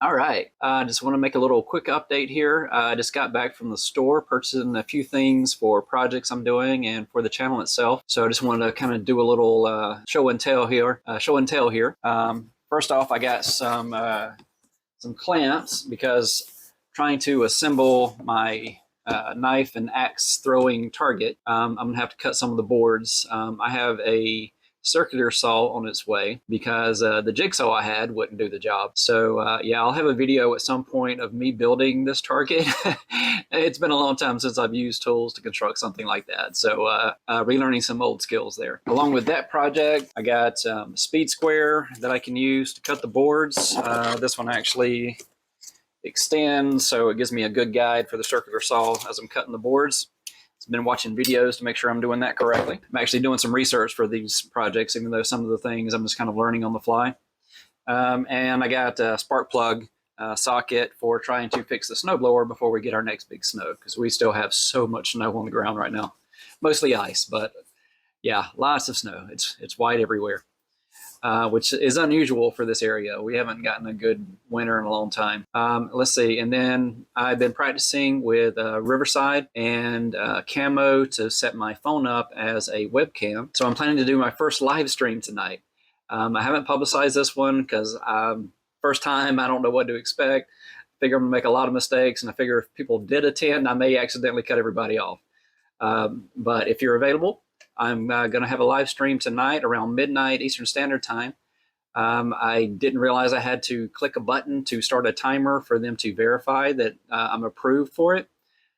All right, I just want to make a little quick update here. I just got back from the store purchasing a few things for projects I'm doing and for the channel itself. So I just wanted to kind of do a little show and tell here. First off, I got some clamps because trying to assemble my knife and axe throwing target, I'm gonna have to cut some of the boards. I have a circular saw on its way because the jigsaw I had wouldn't do the job. So yeah, I'll have a video at some point of me building this target. It's been a long time since I've used tools to construct something like that. So relearning some old skills there. Along with that project, I got a speed square that I can use to cut the boards. This one actually extends, so it gives me a good guide for the circular saw as I'm cutting the boards. I've been watching videos to make sure I'm doing that correctly. I'm actually doing some research for these projects, even though some of the things I'm just kind of learning on the fly. And I got a spark plug socket for trying to fix the snowblower before we get our next big snow, because we still have so much snow on the ground right now. Mostly ice, but yeah, lots of snow. It's white everywhere. Which is unusual for this area. We haven't gotten a good winter in a long time. Let's see. And then I've been practicing with Riverside and Camo to set my phone up as a webcam. So I'm planning to do my first live stream tonight. I haven't publicized this one because first time, I don't know what to expect. I figure I'm gonna make a lot of mistakes, and I figure if people did attend, I may accidentally cut everybody off. But if you're available, I'm going to have a live stream tonight around midnight Eastern Standard Time. I didn't realize I had to click a button to start a timer for them to verify that I'm approved for it.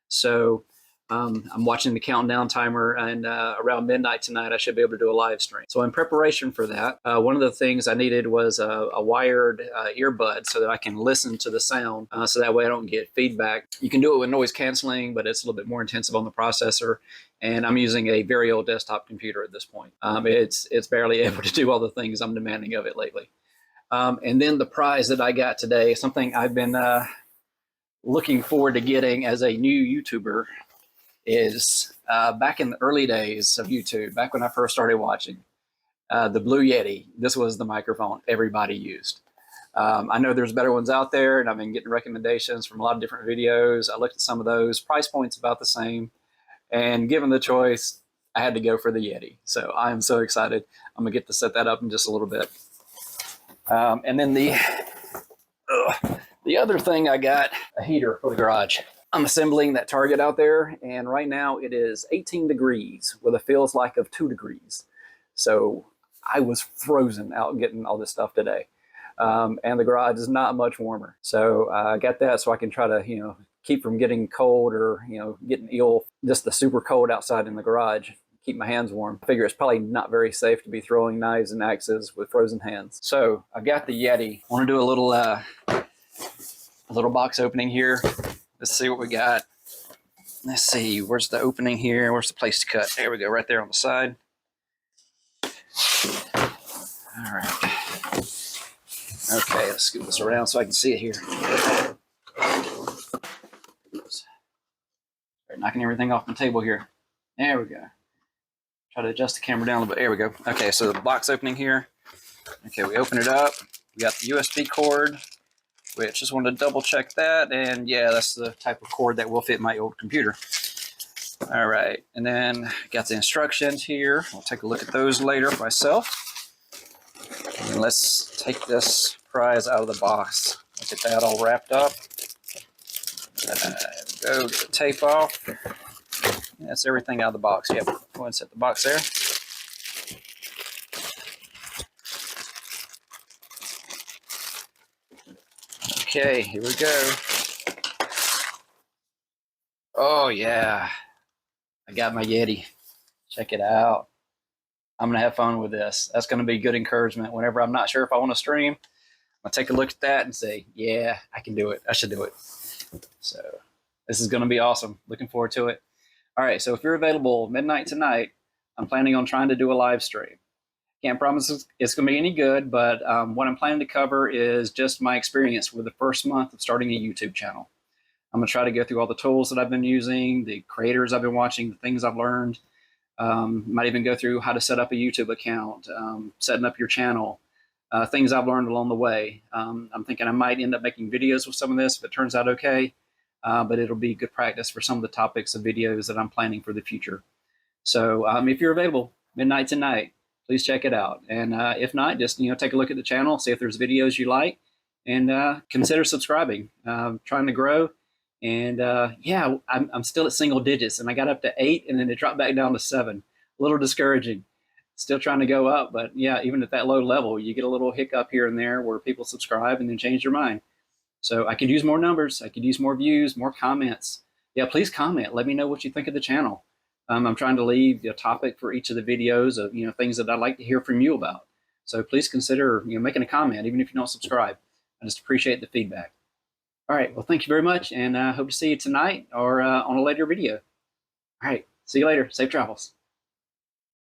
So I'm watching the countdown timer, and around midnight tonight, I should be able to do a live stream. So in preparation for that, one of the things I needed was a wired earbud so that I can listen to the sound, so that way I don't get feedback. You can do it with noise canceling, but it's a little bit more intensive on the processor. And I'm using a very old desktop computer at this point. It's barely able to do all the things I'm demanding of it lately. And then the prize that I got today, something I've been looking forward to getting as a new YouTuber, is back in the early days of YouTube, back when I first started watching, the Blue Yeti. This was the microphone everybody used. I know there's better ones out there, and I've been getting recommendations from a lot of different videos. I looked at some of those. Price point's about the same. And given the choice, I had to go for the Yeti. So I am so excited. I'm going to get to set that up in just a little bit. And then the other thing I got, a heater for the garage. I'm assembling that target out there, and right now it is 18 degrees with a feels like of 2 degrees. So I was frozen out getting all this stuff today. And the garage is not much warmer. So I got that so I can try to, keep from getting cold or, getting ill, just the super cold outside in the garage. Keep my hands warm. I figure it's probably not very safe to be throwing knives and axes with frozen hands. So I've got the Yeti. I want to do a little box opening here. Let's see what we got. Let's see, where's the opening here? Where's the place to cut? There we go, right there on the side. All right. Okay, let's scoot this around so I can see it here. Oops. Start knocking everything off the table here. There we go. Try to adjust the camera down a little bit. There we go. Okay, so the box opening here. Okay, we open it up. We got the USB cord, which just wanted to double check that. And yeah, that's the type of cord that will fit my old computer. All right, and then got the instructions here. I'll take a look at those later myself. And let's take this prize out of the box. Get that all wrapped up. Go get the tape off. That's everything out of the box. Yep, go ahead and set the box there. Okay, here we go. Oh yeah, I got my Yeti. Check it out. I'm gonna have fun with this. That's gonna be good encouragement whenever I'm not sure if I want to stream. I'll take a look at that and say, yeah, I can do it. I should do it. So this is gonna be awesome. Looking forward to it. All right, so if you're available midnight tonight, I'm planning on trying to do a live stream. Can't promise it's going to be any good, but what I'm planning to cover is just my experience with the first month of starting a YouTube channel. I'm going to try to go through all the tools that I've been using, the creators I've been watching, the things I've learned. Might even go through how to set up a YouTube account, setting up your channel, things I've learned along the way. I'm thinking I might end up making videos with some of this if it turns out okay, but it'll be good practice for some of the topics of videos that I'm planning for the future. So if you're available midnight tonight, please check it out. And if not, just take a look at the channel, see if there's videos you like, and consider subscribing. Trying to grow, and yeah, I'm still at single digits, and I got up to 8, and then it dropped back down to 7. A little discouraging. Still trying to go up, but yeah, even at that low level, you get a little hiccup here and there where people subscribe and then change their mind. So I could use more numbers. I could use more views, more comments. Yeah, please comment. Let me know what you think of the channel. I'm trying to leave a topic for each of the videos of things that I'd like to hear from you about. So please consider making a comment, even if you don't subscribe. I just appreciate the feedback. All right, well, thank you very much, and I hope to see you tonight or on a later video. All right, see you later. Safe travels.